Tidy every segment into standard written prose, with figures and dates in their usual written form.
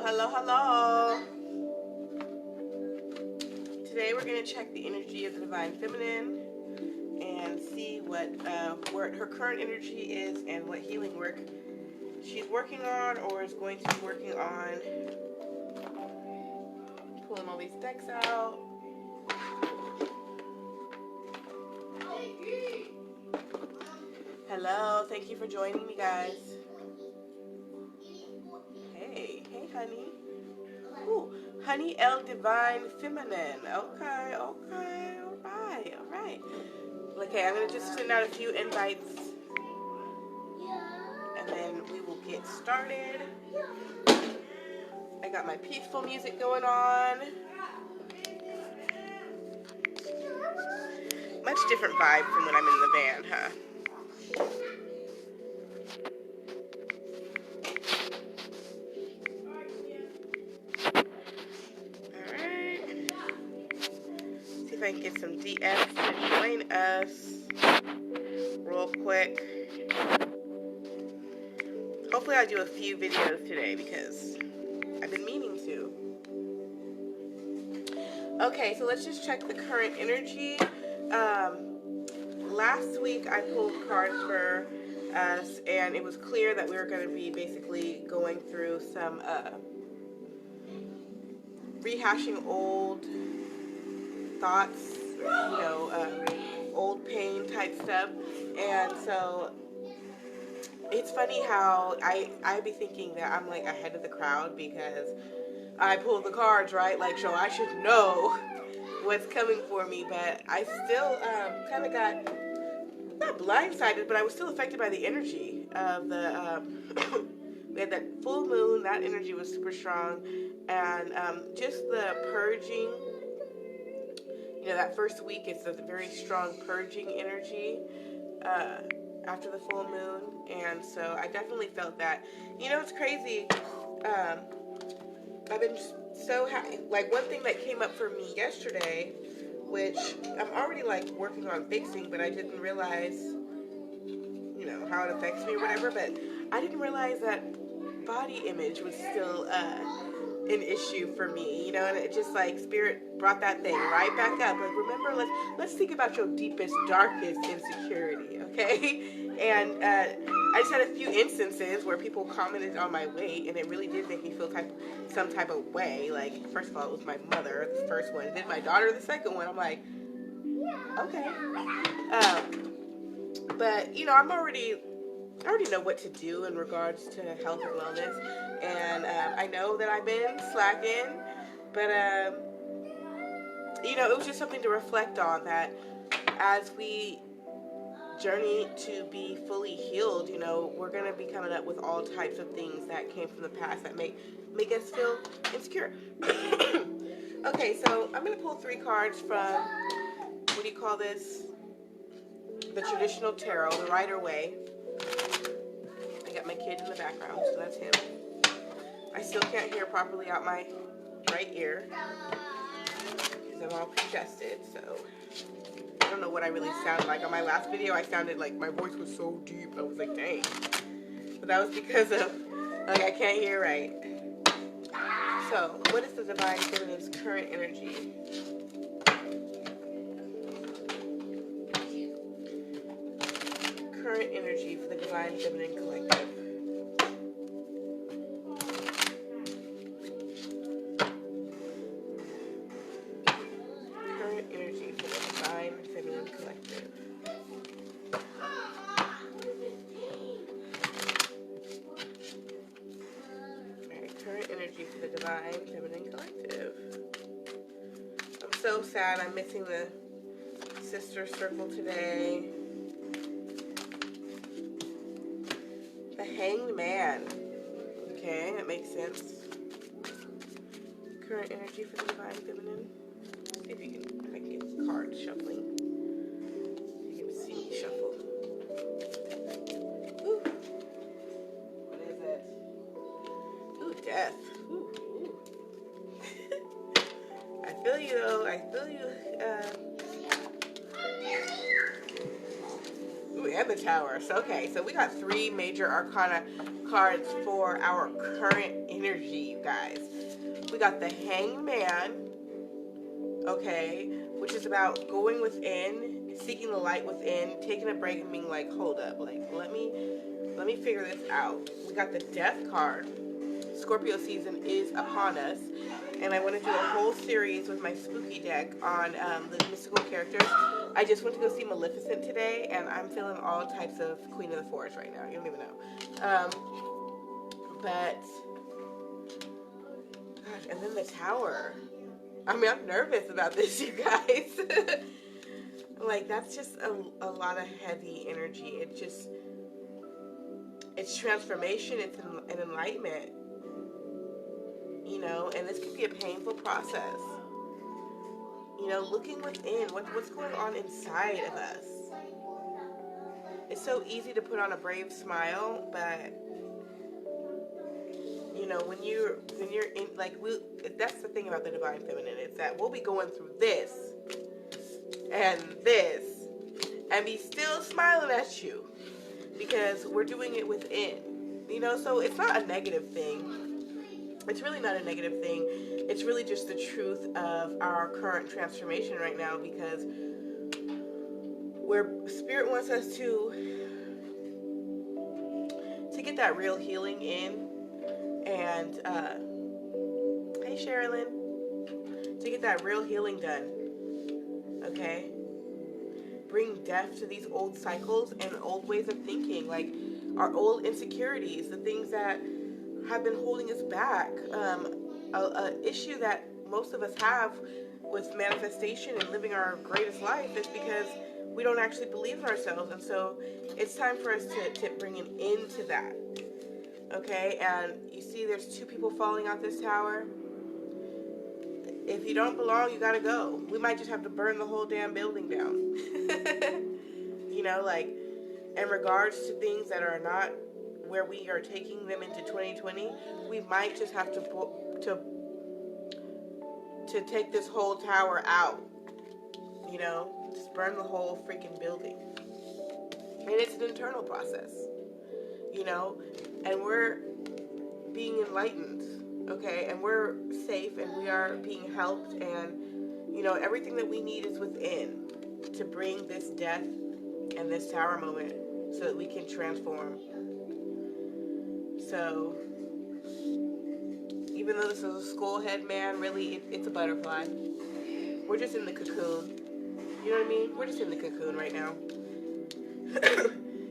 Hello, hello. Today we're going to check the energy of the Divine Feminine and see what her current energy is and what healing work she's working on or is going to be working on. Pulling all these decks out. Hello, thank you for joining me, guys. Hey, honey. Ooh, Honey L Divine Feminine. Okay, all right. Okay, I'm gonna just send out a few invites, and then we will get started. I got my peaceful music going on. Much different vibe from when I'm in the van, huh? Alright. See if I can get some DFs to join us real quick. Hopefully I'll do a few videos today because I've been meaning to. Okay, so let's just check the current energy. Last week I pulled cards for us, and it was clear that we were going to be basically going through some rehashing old thoughts, old pain type stuff. And so it's funny how I be thinking that I'm like ahead of the crowd because I pulled the cards, right? Like, so I should know what's coming for me, but I still kind of got not blindsided, but I was still affected by the energy of the we had that full moon. That energy was super strong, and just the purging, that first week is a very strong purging energy after the full moon. And so I definitely felt that. It's crazy. I've been so happy. Like, one thing that came up for me yesterday, which I'm already like working on fixing, but I didn't realize, how it affects me or whatever. But I didn't realize that body image was still an issue for me, and it just like Spirit brought that thing right back up. Like, remember, let's think about your deepest, darkest insecurity, okay? And I just had a few instances where people commented on my weight, and it really did make me feel some type of way. Like, first of all, it was my mother, the first one, and then my daughter, the second one. I'm like, okay. But I already know what to do in regards to health and wellness, and I know that I've been slacking, but it was just something to reflect on, that as we journey to be fully healed, we're going to be coming up with all types of things that came from the past that make us feel insecure. Okay, so I'm going to pull 3 cards from, what do you call this? The traditional tarot, the Rider Waite. I got my kid in the background, so that's him. I still can't hear properly out my right ear because I'm all congested, so I don't know what I really sound like. On my last video, I sounded like my voice was so deep. I was like, dang. But that was because of, I can't hear right. So, what is the Divine Feminine's current energy? Current energy for the Divine Feminine Collective. Current energy for the Divine Feminine Collective. Alright, current energy for the Divine Feminine Collective. I'm so sad I'm missing the sister circle today. The Hanged Man. Okay, that makes sense. Current energy for the Divine Feminine. See if I can get cards shuffling. You can see me shuffle. Ooh. What is it? Ooh, Death. Ooh. I feel you though. I feel you. Ooh, and the Tower. So, okay, so we got 3 major arcana cards for our current energy, you guys. We got the Hangman, okay, which is about going within, seeking the light within, taking a break and being like, hold up, like, let me figure this out. We got the Death card. Scorpio season is upon us, and I want to do a whole series with my spooky deck on the mystical characters. I just went to go see Maleficent today, and I'm feeling all types of Queen of the Forest right now. You don't even know. But, gosh, and then the Tower. I mean, I'm nervous about this, you guys. Like, that's just a lot of heavy energy. It's transformation, it's an enlightenment. You know, and this can be a painful process. You know, looking within, what's going on inside of us. It's so easy to put on a brave smile, but you know, when you're in, like, that's the thing about the divine feminine. It's that we'll be going through this and be still smiling at you because we're doing it within. You know, so it's not a negative thing. It's really not a negative thing. It's really just the truth of our current transformation right now, because where Spirit wants us to get that real healing in, and hey Sherilyn, to get that real healing done, okay? Bring death to these old cycles and old ways of thinking, like our old insecurities, the things that have been holding us back. A issue that most of us have with manifestation and living our greatest life is because we don't actually believe in ourselves, and so it's time for us to bring an end to that. Okay, and you see there's two people falling out this tower. If you don't belong, you gotta go. We might just have to burn the whole damn building down. You know, like, in regards to things that are not where we are taking them into 2020, we might just have to take this whole tower out. You know, just burn the whole freaking building. And it's an internal process, you know, and we're being enlightened, okay, and we're safe and we are being helped, and, you know, everything that we need is within to bring this death and this tower moment so that we can transform. So, even though this is a skull head, man, really, it's a butterfly. We're just in the cocoon. You know what I mean? We're just in the cocoon right now.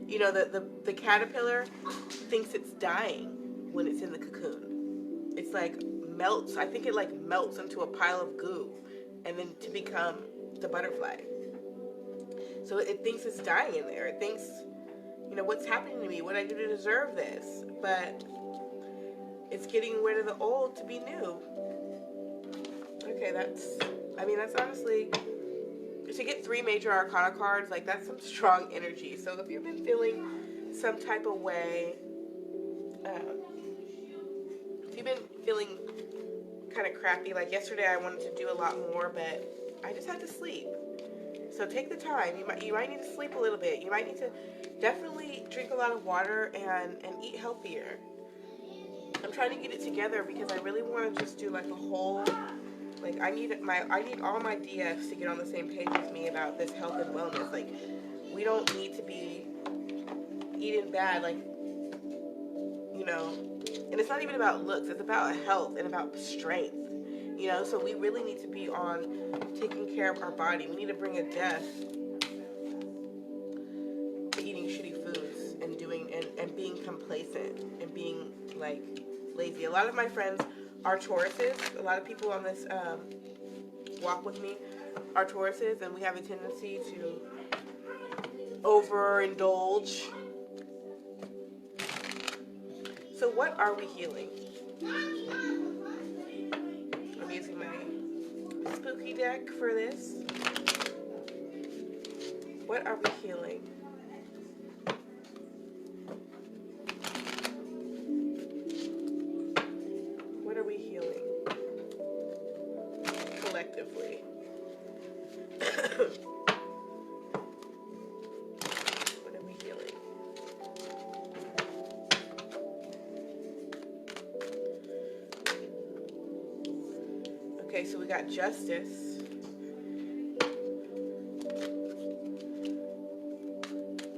You know, the caterpillar thinks it's dying when it's in the cocoon. It's like melts. I think it like melts into a pile of goo and then to become the butterfly. So it thinks it's dying in there. It thinks, you know, what's happening to me? What did I do to deserve this? But it's getting rid of the old to be new. Okay, that's honestly, to get 3 major arcana cards, like, that's some strong energy. So if you've been feeling some type of way, if you've been feeling kind of crappy, like yesterday I wanted to do a lot more, but I just had to sleep. So take the time. You might need to sleep a little bit. You might need to definitely drink a lot of water and eat healthier. I'm trying to get it together because I really want to just do like a whole, like, I need all my DFs to get on the same page with me about this health and wellness. Like, we don't need to be eating bad, like, you know, and it's not even about looks, it's about health and about strength, you know, so we really need to be on taking care of our body. We need to bring a death to eating shitty foods and and being complacent and being, like, lazy. A lot of my friends are Tauruses. A lot of people on this walk with me are Tauruses, and we have a tendency to overindulge. So what are we healing? I'm using my spooky deck for this. What are we healing? What are we healing? Collectively. What are we healing? Okay, so we got Justice.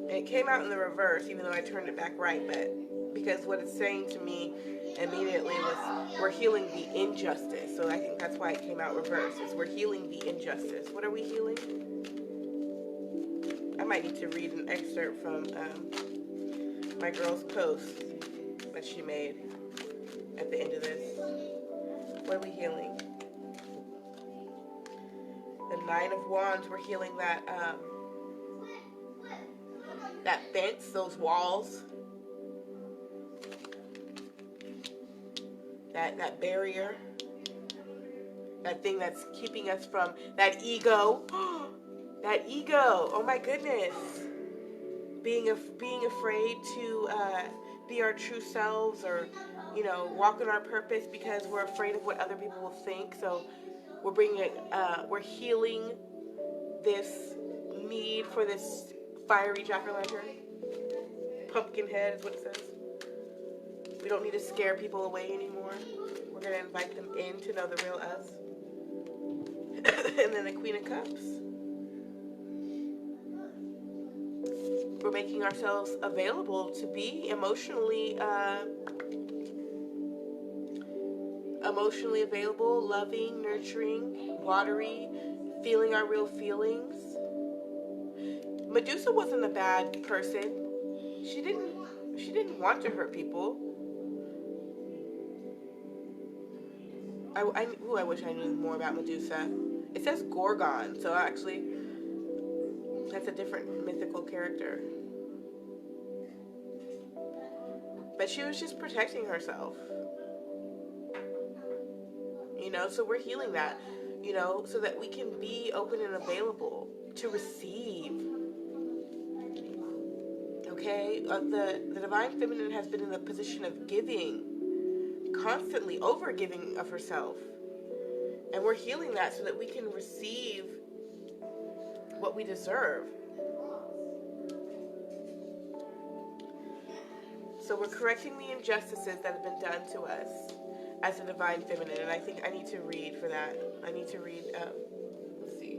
And it came out in the reverse, even though I turned it back right, but because what it's saying to me immediately was, we're healing the injustice. So I think that's why it came out reverse, is we're healing the injustice. What are we healing? I might need to read an excerpt from my girl's post that she made at the end of this. What are we healing? The Nine of Wands, we're healing that that fence, those walls, that barrier, that thing that's keeping us from that ego. That ego, oh my goodness. Being afraid to be our true selves, or, you know, walk in our purpose because we're afraid of what other people will think. So we're bringing it, we're healing this need for this fiery jack-o'-lantern. Pumpkin head is what it says. We don't need to scare people away anymore. We're going to invite them in to know the real us. And then the Queen of Cups. We're making ourselves available to be emotionally available, loving, nurturing, watery, feeling our real feelings. Medusa wasn't a bad person. She didn't want to hurt people. I wish I knew more about Medusa. It says Gorgon, so actually that's a different mythical character. But she was just protecting herself. You know, so we're healing that, you know, so that we can be open and available to receive. Okay? The Divine Feminine has been in the position of giving, constantly over-giving of herself. And we're healing that so that we can receive what we deserve. So we're correcting the injustices that have been done to us as a Divine Feminine. And I think I need to read for that. I need to read, let's see.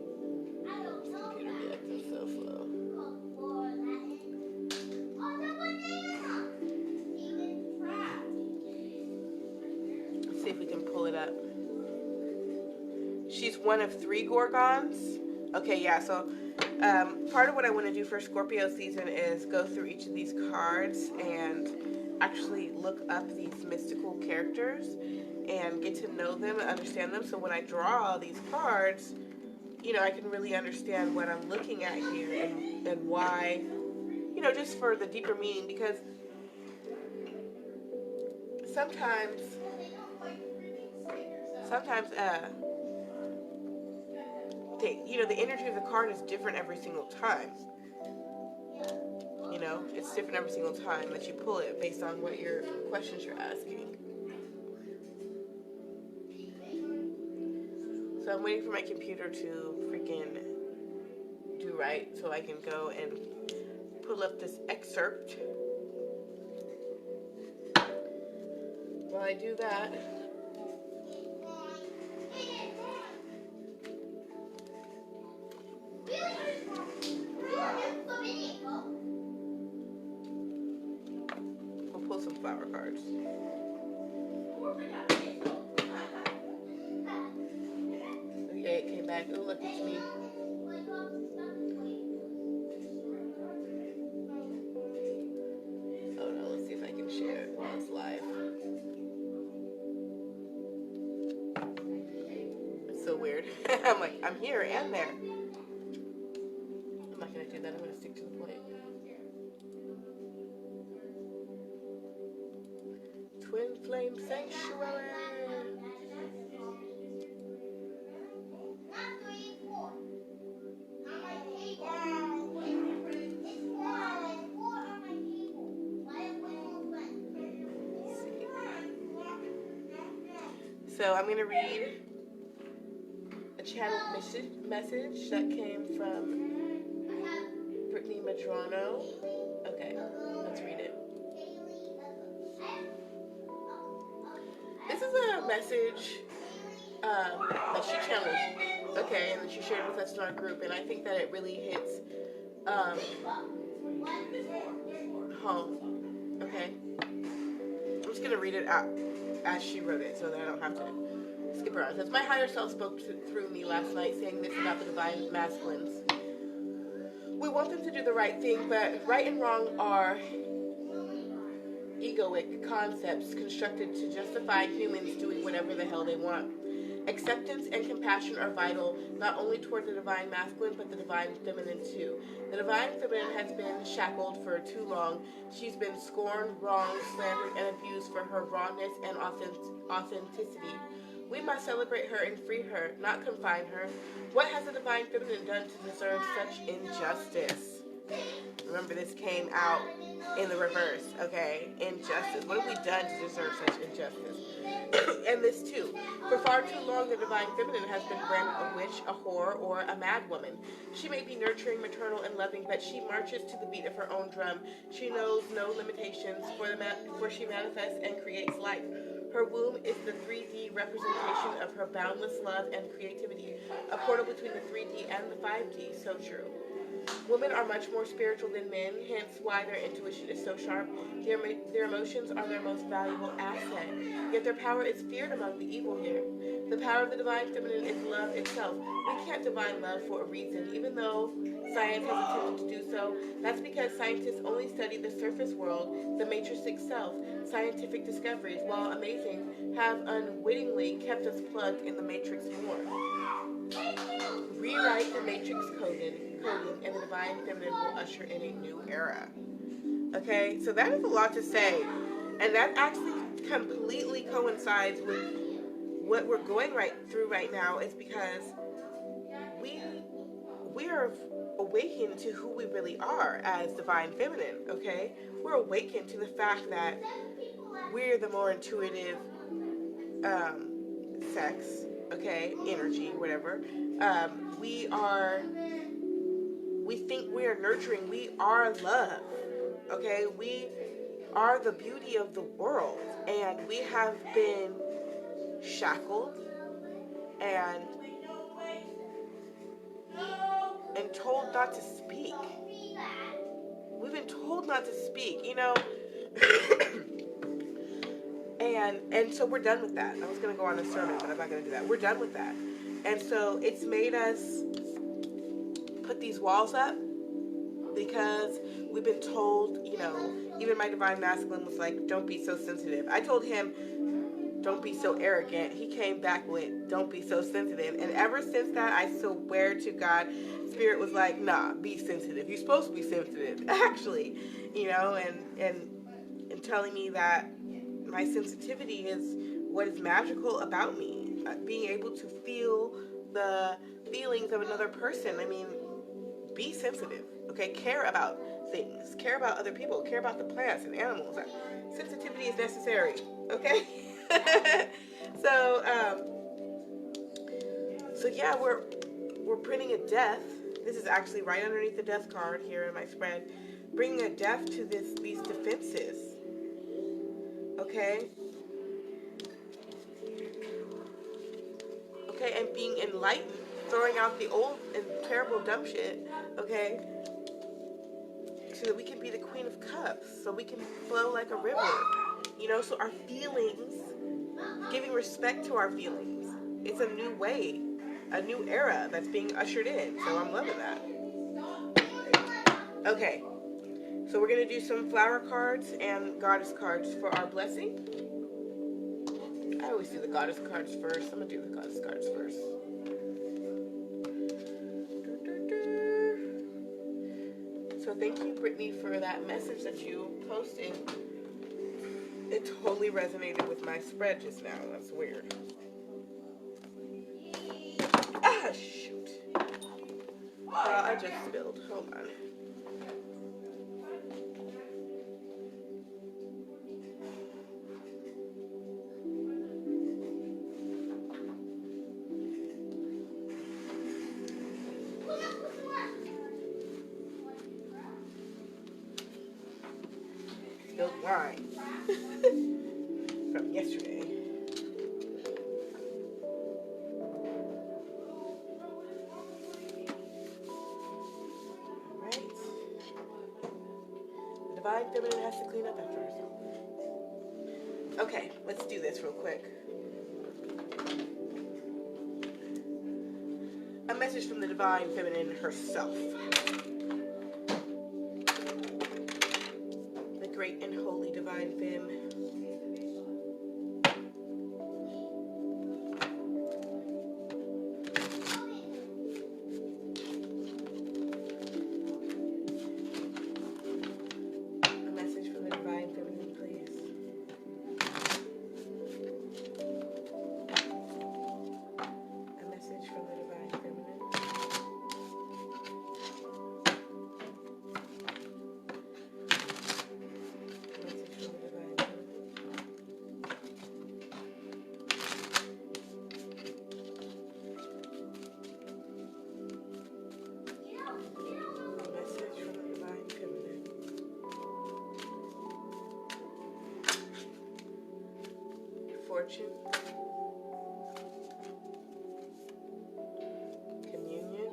This computer be acting so slow. Let's see if we can pull it up. She's one of 3 Gorgons. Okay, yeah, so part of what I want to do for Scorpio season is go through each of these cards and actually look up these mystical characters and get to know them and understand them. So when I draw these cards, you know, I can really understand what I'm looking at here and why, you know, just for the deeper meaning, because sometimes the energy of the card is different every single time. You know, it's different every single time that you pull it based on what your questions you're asking. So I'm waiting for my computer to freaking do right so I can go and pull up this excerpt. While I do that, we'll pull some flower cards. Okay, it came back. Oh, look, it's me. Oh no, let's see if I can share it while it's live. It's so weird. I'm like, I'm here and there. I'm not going to do that. I'm going to stick to the plate. Twin Flame Sanctuary. So I'm going to read a channeled message that came from Brittany Madrano. Okay, let's read it. This is a message that she channeled. Okay, and then she shared with us in our group, and I think that it really hits um, home. Okay, I'm just gonna read it out as she wrote it, so that I don't have to skip around. It says, my higher self spoke through me last night, saying this about the divine masculines. We want them to do the right thing, but right and wrong are egoic concepts constructed to justify humans doing whatever the hell they want. Acceptance and compassion are vital, not only toward the divine masculine, but the divine feminine too. The divine feminine has been shackled for too long. She's been scorned, wronged, slandered, and abused for her rawness and authenticity. We must celebrate her and free her, not confine her. What has the divine feminine done to deserve such injustice? Remember, this came out in the reverse, okay? Injustice. What have we done to deserve such injustice? And this too. For far too long, the divine feminine has been branded a witch, a whore, or a mad woman. She may be nurturing, maternal, and loving, but she marches to the beat of her own drum. She knows no limitations, for she manifests and creates life. Her womb is the 3D representation of her boundless love and creativity, a portal between the 3D and the 5D. So true. Women are much more spiritual than men, hence why their intuition is so sharp. Their emotions are their most valuable asset, yet their power is feared among the evil here. The power of the divine feminine is love itself. We can't divine love for a reason, even though science has attempted to do so. That's because scientists only study the surface world, the matrix itself. Scientific discoveries, while amazing, have unwittingly kept us plugged in the matrix more. Rewrite the matrix coding, and the divine feminine will usher in a new era. Okay, so that is a lot to say, and that actually completely coincides with what we're going through right now. Is because we are awakened to who we really are as divine feminine. Okay, we're awakened to the fact that we're the more intuitive sex. Okay, energy, whatever. We think we are nurturing. We are love. Okay, we are the beauty of the world, and we have been shackled and told not to speak. We've been told not to speak, you know. and so we're done with that. I was going to go on a sermon, but I'm not going to do that. We're done with that. And so it's made us put these walls up because we've been told, you know, even my divine masculine was like, don't be so sensitive. I told him, don't be so arrogant. He came back with, don't be so sensitive. And ever since that, I swear to God, Spirit was like, nah, be sensitive. You're supposed to be sensitive, actually, you know, and telling me that my sensitivity is what is magical about me. Being able to feel the feelings of another person. I mean, be sensitive, okay? Care about things. Care about other people. Care about the plants and animals. Sensitivity is necessary, okay? So yeah, we're printing a death. This is actually right underneath the death card here in my spread. Bringing a death to these defenses, okay? Okay, and being enlightened, throwing out the old and terrible dumb shit, okay? So that we can be the Queen of Cups, so we can flow like a river, you know, so our feelings, giving respect to our feelings. It's a new way, a new era that's being ushered in, so I'm loving that. Okay, so we're going to do some flower cards and goddess cards for our blessing. I always do the goddess cards first. I'm going to do the goddess cards first. So thank you, Brittany, for that message that you posted. It totally resonated with my spread just now. That's weird. Ah, shoot. I just spilled. Hold on. Spilled wine from yesterday. divine feminine has to clean up after herself. Okay, let's do this real quick. A message from the divine feminine herself. The great and holy divine femme. Fortune, communion.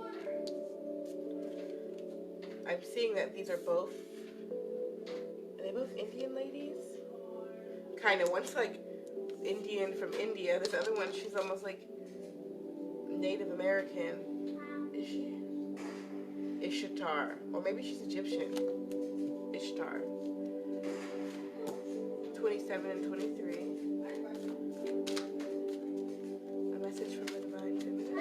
I'm seeing that these are both, are they both Indian ladies? Kind of. One's like Indian from India. This other one, she's almost like Native American. Is she? Ishtar. Or maybe she's Egyptian. Ishtar. 27 and 23. From the divine feminine.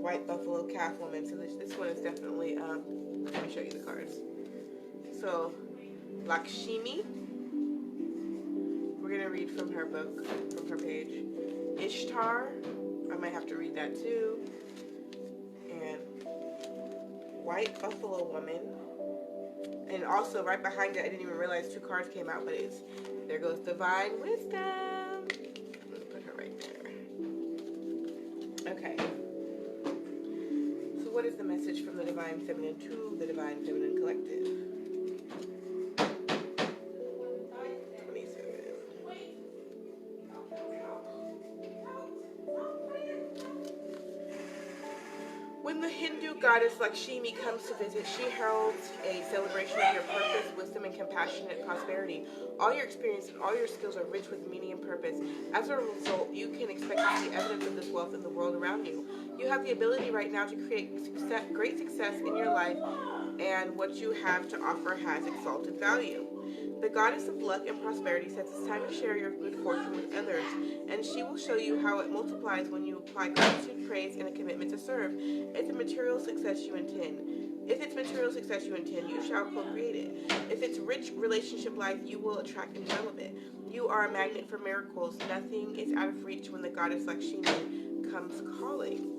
White buffalo calf woman. So this one is definitely let me show you the cards. So Lakshmi. We're gonna read from her book, from her page. Ishtar. I might have to read that too. And white buffalo woman. And also, right behind it, I didn't even realize two cards came out, but there goes Divine Wisdom. Let me put her right there. Okay. So what is the message from the Divine Feminine to the Divine Feminine Collective? 27. When the Hindu goddess Lakshmi comes to visit, she heralds a celebration of your purpose, wisdom, and compassionate prosperity. All your experience and all your skills are rich with meaning and purpose. As a result, you can expect to see evidence of this wealth in the world around you. You have the ability right now to create great success in your life, and what you have to offer has exalted value. The goddess of luck and prosperity says it's time to share your good fortune with others, and she will show you how it multiplies when you apply gratitude, praise, and a commitment to serve. It's a material success you intend. If it's material success you intend, you shall co-create it. If it's rich relationship life, you will attract and develop it. You are a magnet for miracles. Nothing is out of reach when the goddess Lakshmi comes calling.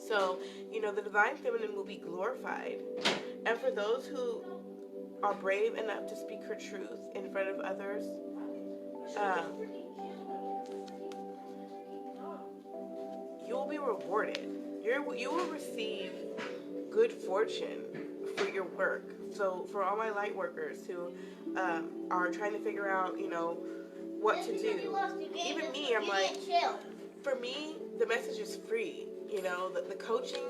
So, the divine feminine will be glorified. And for those who are brave enough to speak her truth in front of others, you will be rewarded. You will receive good fortune for your work. So for all my light workers who are trying to figure out, what to do, even me, I'm like, for me, the message is free. The coaching,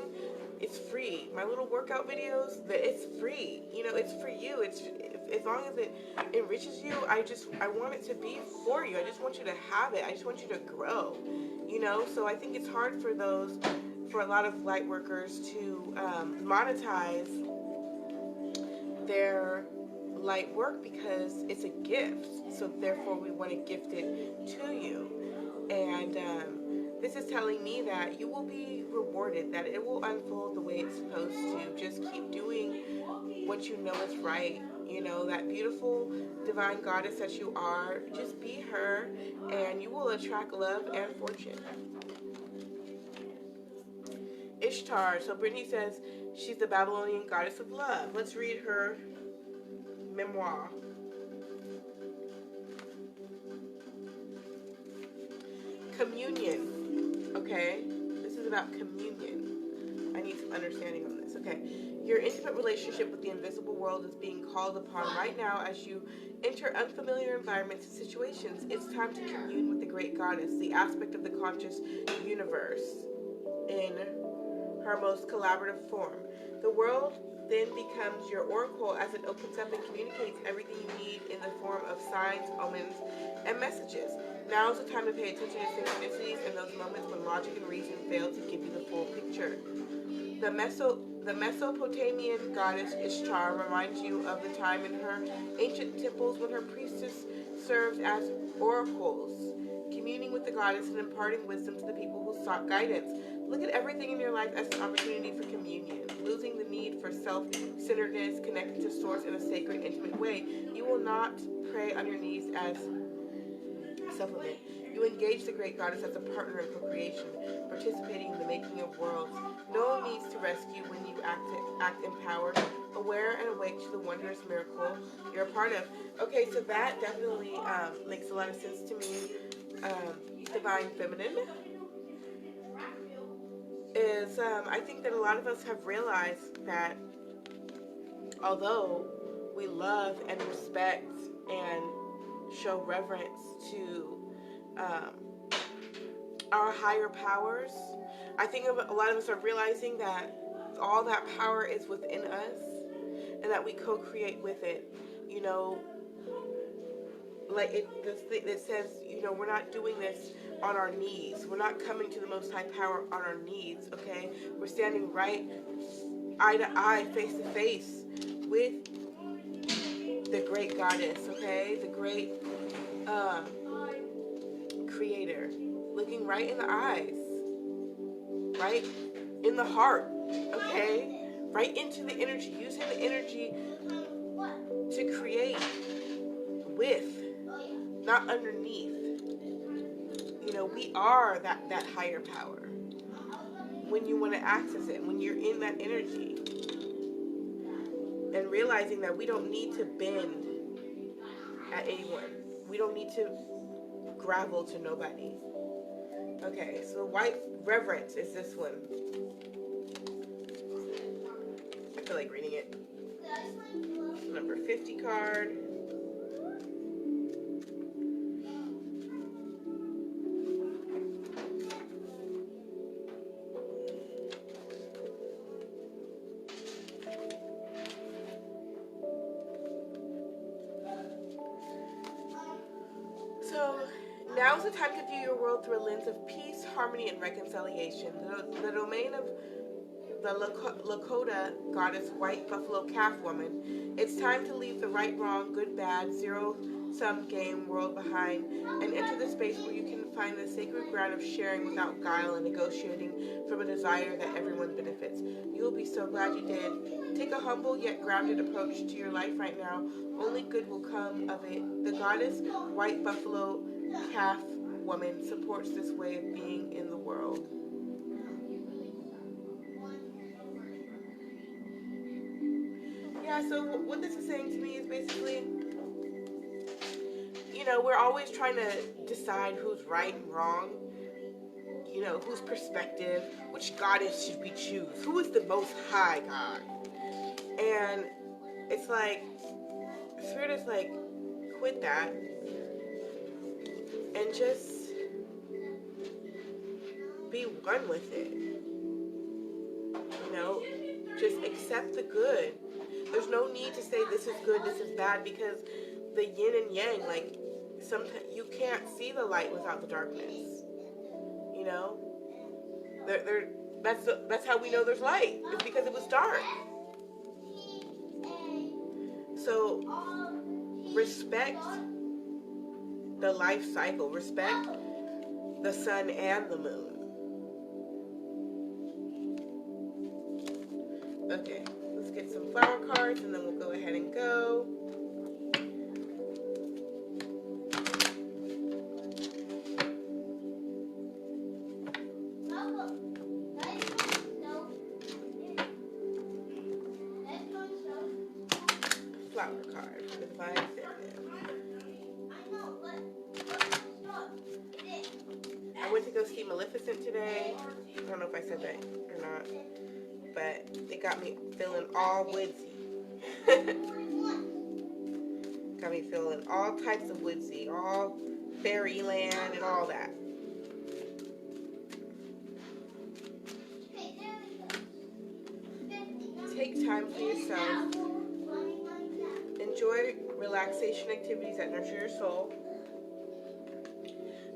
it's free. My little workout videos, it's free. It's for you. It's as long as it enriches you. I want it to be for you. I just want you to have it. I just want you to grow. So I think it's hard for a lot of light workers to monetize their light work because it's a gift. So therefore, we want to gift it to you. And this is telling me that you will be rewarded, that it will unfold the way it's supposed to. Just keep doing what you know is right. That beautiful divine goddess that you are, just be her, and you will attract love and fortune. Ishtar. So Brittany says she's the Babylonian goddess of love. Let's read her memoir. Communion. Okay, this is about communion. I need some understanding on this. Okay, your intimate relationship with the invisible world is being called upon right now as you enter unfamiliar environments and situations. It's time to commune with the great goddess, the aspect of the conscious universe in her most collaborative form. The world then becomes your oracle as it opens up and communicates everything you need in the form of signs, omens, and messages. Now is the time to pay attention to synchronicities and those moments when logic and reason fail to give you the full picture. The Mesopotamian goddess Ishtar reminds you of the time in her ancient temples when her priestess served as oracles, communing with the goddess and imparting wisdom to the people who sought guidance. Look at everything in your life as an opportunity for communion, losing the need for self-centeredness, connecting to Source in a sacred, intimate way. You will not pray on your knees as supplement. You engage the great goddess as a partner in co-creation, participating in the making of worlds. No one needs to rescue when you act empowered, aware and awake to the wondrous miracle you're a part of. Okay, so that definitely makes a lot of sense to me. Divine Feminine is, I think that a lot of us have realized that although we love and respect and show reverence to our higher powers, I think a lot of us are realizing that all that power is within us and that we co-create with it. You know, like it says, you know, we're not doing this on our knees. We're not coming to the Most High Power on our knees, okay? We're standing right eye to eye, face to face with the great goddess, okay? The great creator. Looking right in the eyes, right in the heart, okay? Right into the energy, using the energy to create with, not underneath. You know, we are that higher power. When you want to access it, when you're in that energy, and realizing that we don't need to bend at anyone. We don't need to gravel to nobody. Okay, so white reverence is this one. I feel like reading it. Number 50 card. So now is the time to view your world through a lens of peace, harmony, and reconciliation. The domain of the Lakota goddess, white buffalo calf woman. It's time to leave the right, wrong, good, bad, zero-sum game world behind and enter the space where you can find the sacred ground of sharing without guile and negotiating from a desire that everyone benefits. You will be so glad you did. Take a humble yet grounded approach to your life right now. Only good will come of it. The goddess, white buffalo calf woman, supports this way of being in the world. Yeah, so what this is saying to me is basically, you know, we're always trying to decide who's right and wrong, you know, whose perspective, which goddess should we choose, who is the most high God. And it's like, Spirit is like, quit that and just be one with it. You know, just accept the good. There's no need to say this is good, this is bad, because the yin and yang, like, sometimes you can't see the light without the darkness. You know, that's how we know there's light. It's because it was dark. So respect the life cycle. Respect the sun and the moon. Okay. Get some flower cards and then we'll go ahead and go. Flower card for the Divine Feminine. I went to go see Maleficent today. I don't know if I said that or not. But it got me feeling all woodsy. Got me feeling all types of woodsy, all fairyland and all that. Take time for yourself. Enjoy relaxation activities that nurture your soul.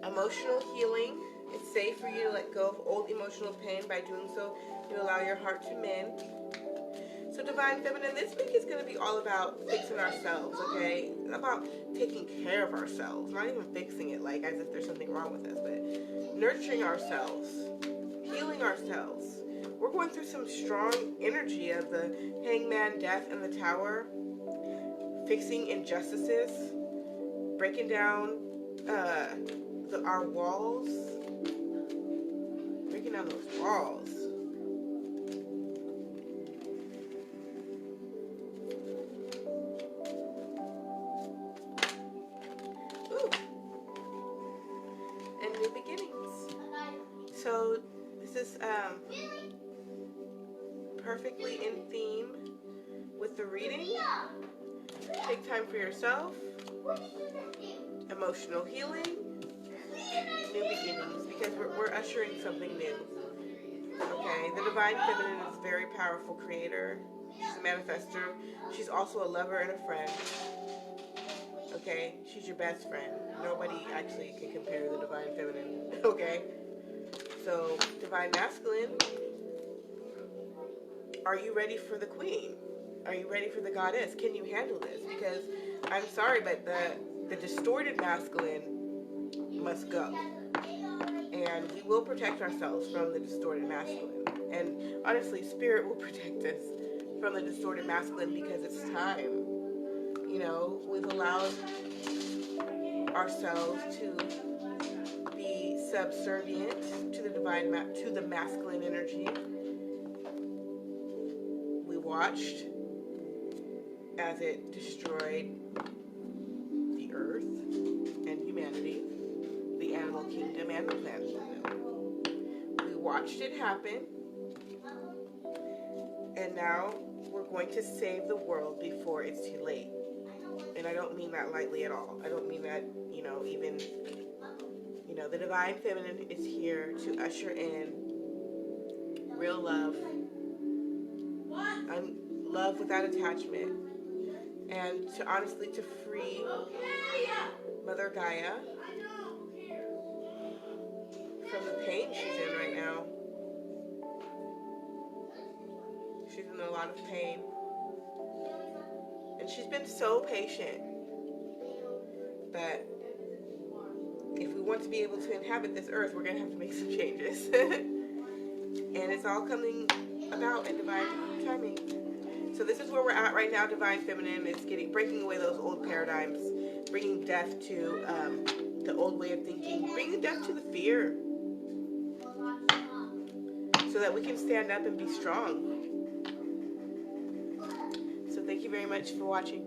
Emotional healing. It's safe for you to let go of old emotional pain. By doing so, you allow your heart to mend. So Divine Feminine, this week is going to be all about fixing ourselves, okay? About taking care of ourselves. Not even fixing it like as if there's something wrong with us, but nurturing ourselves. Healing ourselves. We're going through some strong energy of the Hangman, Death, and the Tower. Fixing injustices. Breaking down our walls. Breaking down those walls. Ooh. And new beginnings. So this is perfectly in theme with the reading. Take time for yourself. Emotional healing. New beginnings, because we're ushering something new. Okay, the Divine Feminine is a very powerful creator. She's a manifestor. She's also a lover and a friend. Okay, she's your best friend. Nobody actually can compare the Divine Feminine. Okay, so Divine Masculine, are you ready for the Queen? Are you ready for the Goddess? Can you handle this? Because I'm sorry, but the distorted masculine must go. And we will protect ourselves from the distorted masculine. And honestly, Spirit will protect us from the distorted masculine because it's time. You know, we've allowed ourselves to be subservient to the divine, to the masculine energy. We watched as it destroyed the earth and humanity, the animal kingdom and the plant kingdom. We watched it happen, and now we're going to save the world before it's too late. And I don't mean that lightly at all. I don't mean that, even, the Divine Feminine is here to usher in real love, love without attachment, and to honestly to free Mother Gaia from the pain she's in right now. She's in a lot of pain. And she's been so patient. But if we want to be able to inhabit this earth, we're going to have to make some changes. And it's all coming about in divine timing. So this is where we're at right now. Divine Feminine is breaking away those old paradigms, bringing death to the old way of thinking, bringing death to the fear, so that we can stand up and be strong. So thank you very much for watching.